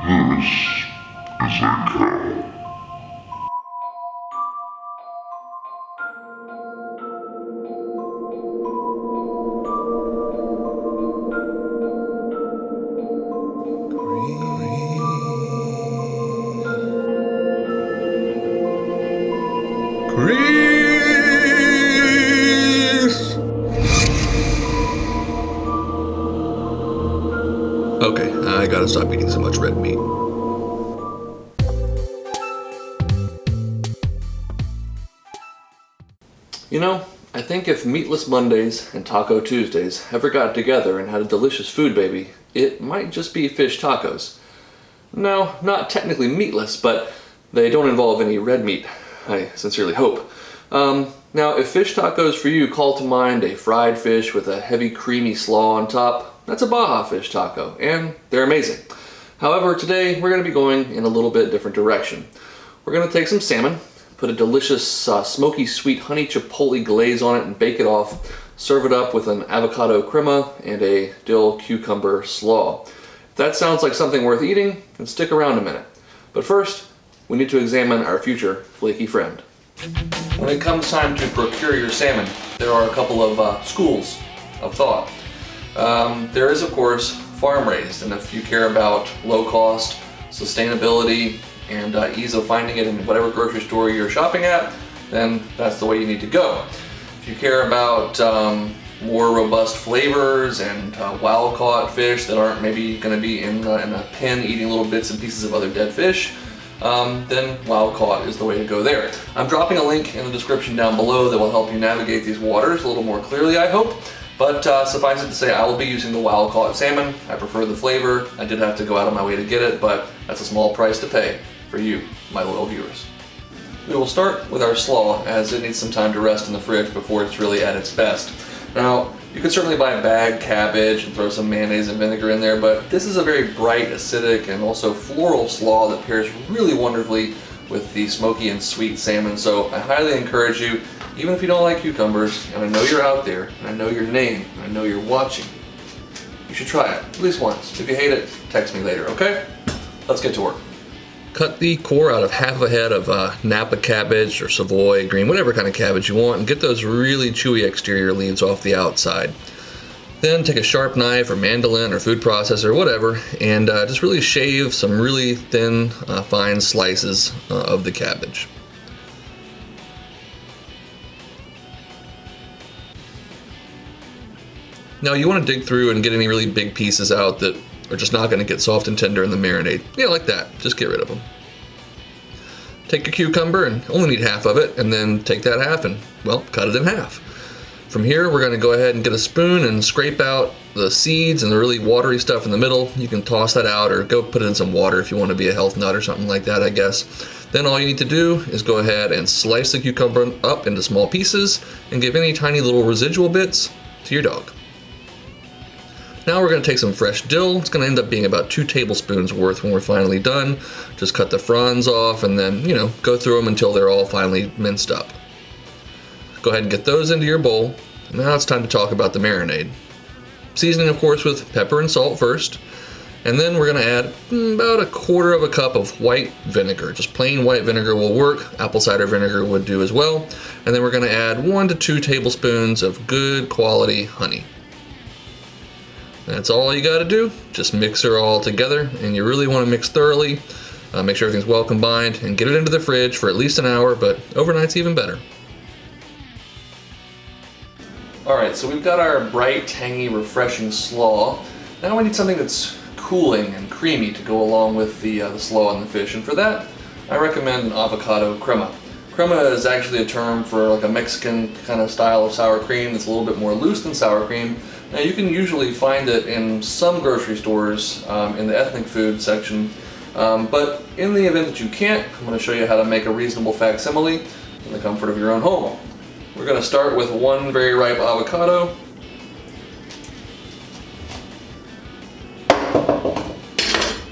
This is a cow. Grease! Okay, I gotta stop eating so much red meat. You know, I think if Meatless Mondays and Taco Tuesdays ever got together and had a delicious food baby, it might just be fish tacos. No, not technically meatless, but they don't involve any red meat, I sincerely hope. Now, if fish tacos for you call to mind a fried fish with a heavy creamy slaw on top, that's a Baja fish taco, and they're amazing. However, today we're going to be going in a little bit different direction. We're going to take some salmon, put a delicious smoky sweet honey chipotle glaze on it and bake it off. Serve it up with an avocado crema and a dill cucumber slaw. If that sounds like something worth eating, then stick around a minute. But first, we need to examine our future flaky friend. When it comes time to procure your salmon, there are a couple of schools of thought. There is, of course, farm raised, and if you care about low cost, sustainability, and ease of finding it in whatever grocery store you're shopping at, then that's the way you need to go. If you care about more robust flavors and wild caught fish that aren't maybe going to be in a pen eating little bits and pieces of other dead fish, then wild caught is the way to go there. I'm dropping a link in the description down below that will help you navigate these waters a little more clearly, I hope. But suffice it to say, I will be using the wild caught salmon. I prefer the flavor. I did have to go out of my way to get it, but that's a small price to pay for you, my loyal viewers. We will start with our slaw, as it needs some time to rest in the fridge before it's really at its best. Now, you could certainly buy bagged cabbage and throw some mayonnaise and vinegar in there, but this is a very bright, acidic, and also floral slaw that pairs really wonderfully with the smoky and sweet salmon. So I highly encourage you, even if you don't like cucumbers, and I know you're out there, and I know your name, and I know you're watching, you should try it, at least once. If you hate it, text me later, okay? Let's get to work. Cut the core out of half a head of Napa cabbage or Savoy green, whatever kind of cabbage you want, and get those really chewy exterior leaves off the outside. Then take a sharp knife or mandolin or food processor, whatever, and just really shave some really thin, fine slices of the cabbage. Now you want to dig through and get any really big pieces out that are just not going to get soft and tender in the marinade. Yeah, like that. Just get rid of them. Take a cucumber and only need half of it, and then take that half and, well, cut it in half. From here, we're going to go ahead and get a spoon and scrape out the seeds and the really watery stuff in the middle. You can toss that out or go put it in some water if you want to be a health nut or something like that, I guess. Then all you need to do is go ahead and slice the cucumber up into small pieces and give any tiny little residual bits to your dog. Now we're going to take some fresh dill. It's going to end up being about 2 tablespoons worth when we're finally done. Just cut the fronds off and then, go through them until they're all finally minced up. Go ahead and get those into your bowl. Now it's time to talk about the marinade. Seasoning, of course, with pepper and salt first. And then we're going to add about 1/4 cup of white vinegar. Just plain white vinegar will work. Apple cider vinegar would do as well. And then we're going to add 1 to 2 tablespoons of good quality honey. That's all you got to do. Just mix her all together, and you really want to mix thoroughly. Make sure everything's well combined, and get it into the fridge for at least an hour, but overnight's even better. Alright, so we've got our bright, tangy, refreshing slaw. Now we need something that's cooling and creamy to go along with the slaw and the fish, and for that, I recommend an avocado crema. Crema is actually a term for like a Mexican kind of style of sour cream that's a little bit more loose than sour cream. Now you can usually find it in some grocery stores in the ethnic food section, but in the event that you can't, I'm going to show you how to make a reasonable facsimile in the comfort of your own home. We're going to start with 1 very ripe avocado.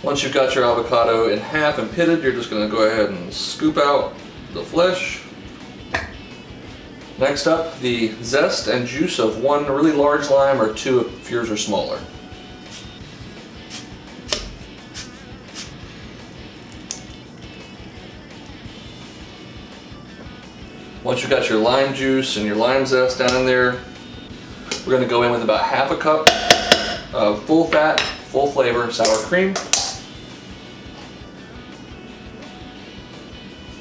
Once you've got your avocado in half and pitted, you're just going to go ahead and scoop out the flesh. Next up, the zest and juice of 1 really large lime or 2 if yours are smaller. Once you've got your lime juice and your lime zest down in there, we're going to go in with about half a cup of full fat, full flavor sour cream.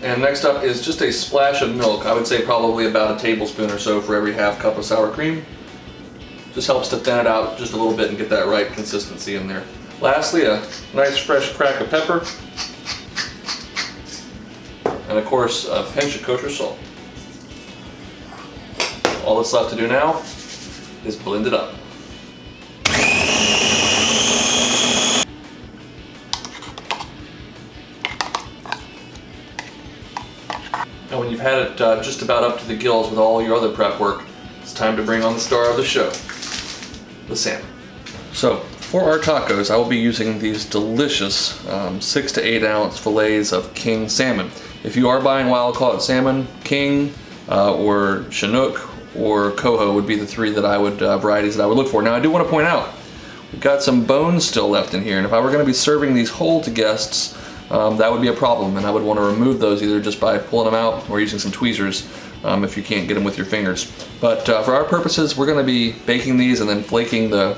And next up is just a splash of milk. I would say probably about a tablespoon or so for every half cup of sour cream. Just helps to thin it out just a little bit and get that right consistency in there. Lastly, a nice fresh crack of pepper. And of course, a pinch of kosher salt. All that's left to do now is blend it up. And when you've had it just about up to the gills with all your other prep work, it's time to bring on the star of the show, the salmon. So for our tacos, I will be using these delicious 6 to 8 ounce fillets of king salmon. If you are buying wild caught salmon, king or chinook or coho would be the three that I would varieties that I would look for. Now I do want to point out, we've got some bones still left in here, and if I were going to be serving these whole to guests, that would be a problem, and I would want to remove those either just by pulling them out or using some tweezers if you can't get them with your fingers. But for our purposes, we're going to be baking these and then flaking the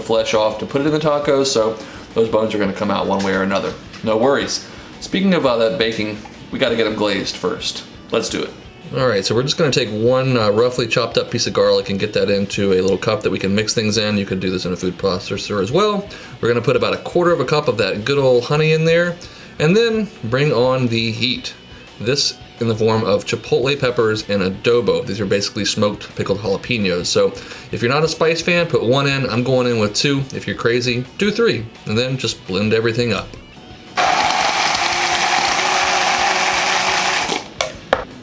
flesh off to put it in the tacos, so those bones are going to come out one way or another. No worries. Speaking of that baking, we got to get them glazed first. Let's do it. Alright, so we're just going to take one roughly chopped up piece of garlic and get that into a little cup that we can mix things in. You could do this in a food processor as well. We're going to put about 1/4 cup of that good old honey in there, and then bring on the heat. This in the form of chipotle peppers and adobo. These are basically smoked pickled jalapenos. So if you're not a spice fan, put 1 in. I'm going in with 2. If you're crazy, do 3. And then just blend everything up.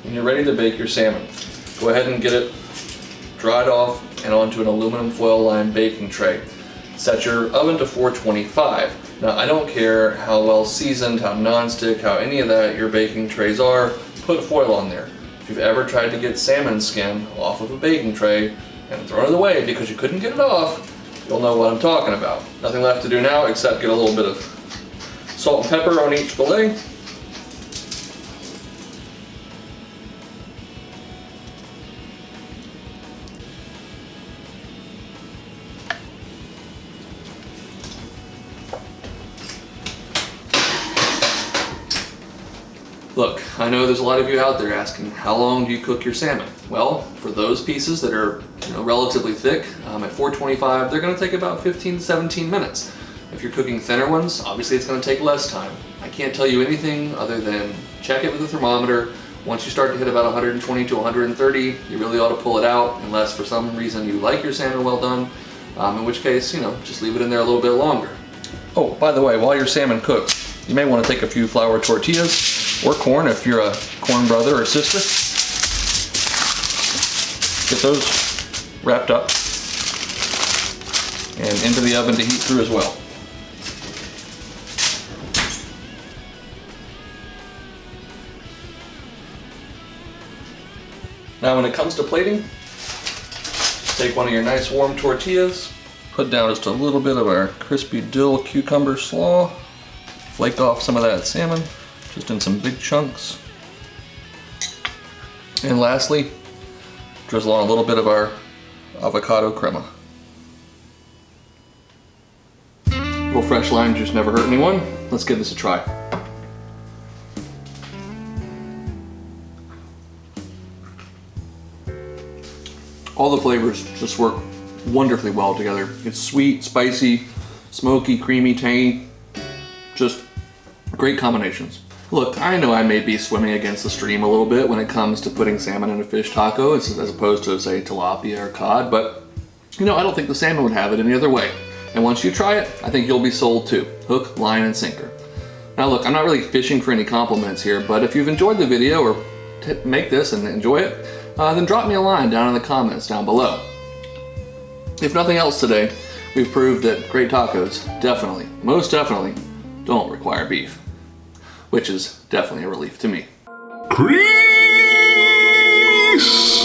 When you're ready to bake your salmon, go ahead and get it dried off and onto an aluminum foil lined baking tray. Set your oven to 425. Now I don't care how well seasoned, how non-stick, how any of that your baking trays are, put foil on there. If you've ever tried to get salmon skin off of a baking tray and thrown it away because you couldn't get it off, you'll know what I'm talking about. Nothing left to do now except get a little bit of salt and pepper on each fillet. Look, I know there's a lot of you out there asking, how long do you cook your salmon? Well, for those pieces that are relatively thick, at 425, they're going to take about 15 to 17 minutes. If you're cooking thinner ones, obviously it's going to take less time. I can't tell you anything other than check it with a thermometer. Once you start to hit about 120 to 130, you really ought to pull it out, unless for some reason you like your salmon well done, in which case, just leave it in there a little bit longer. Oh, by the way, while your salmon cooks, you may want to take a few flour tortillas, or corn if you're a corn brother or sister. Get those wrapped up and into the oven to heat through as well. Now when it comes to plating, take one of your nice warm tortillas, put down just a little bit of our crispy dill cucumber slaw, flake off some of that salmon, just in some big chunks. And lastly, drizzle on a little bit of our avocado crema. A little fresh lime juice never hurt anyone. Let's give this a try. All the flavors just work wonderfully well together. It's sweet, spicy, smoky, creamy, tangy. Just great combinations. Look, I know I may be swimming against the stream a little bit when it comes to putting salmon in a fish taco as opposed to, say, tilapia or cod, but I don't think the salmon would have it any other way. And once you try it, I think you'll be sold too. Hook, line, and sinker. Now look, I'm not really fishing for any compliments here, but if you've enjoyed the video or make this and enjoy it, then drop me a line down in the comments down below. If nothing else today, we've proved that great tacos definitely, most definitely, don't require beef. Which is definitely a relief to me. Crease!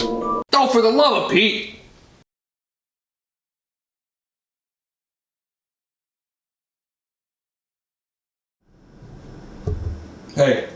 Oh, for the love of Pete! Hey,